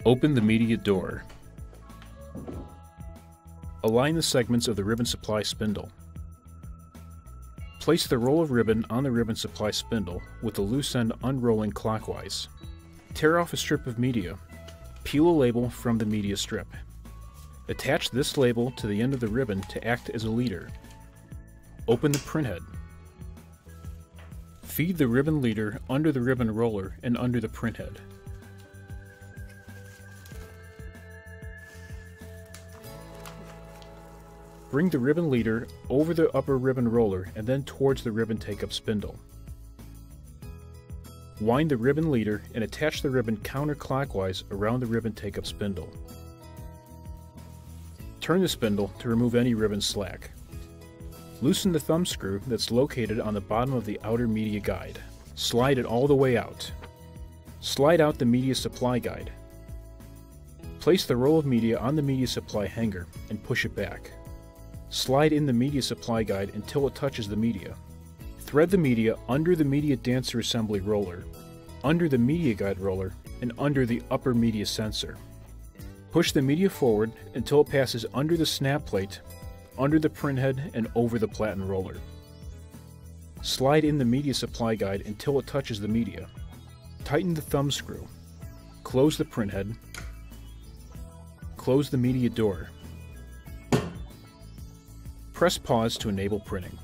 Open the media door. Align the segments of the ribbon supply spindle. Place the roll of ribbon on the ribbon supply spindle with the loose end unrolling clockwise. Tear off a strip of media. Peel a label from the media strip. Attach this label to the end of the ribbon to act as a leader. Open the printhead. Feed the ribbon leader under the ribbon roller and under the printhead. Bring the ribbon leader over the upper ribbon roller and then towards the ribbon take-up spindle. Wind the ribbon leader and attach the ribbon counterclockwise around the ribbon take-up spindle. Turn the spindle to remove any ribbon slack. Loosen the thumb screw that's located on the bottom of the outer media guide. Slide it all the way out. Slide out the media supply guide. Place the roll of media on the media supply hanger and push it back. Slide in the media supply guide until it touches the media. Thread the media under the media dancer assembly roller, under the media guide roller, and under the upper media sensor. Push the media forward until it passes under the snap plate, under the printhead, and over the platen roller. Slide in the media supply guide until it touches the media. Tighten the thumb screw. Close the printhead. Close the media door. Press pause to enable printing.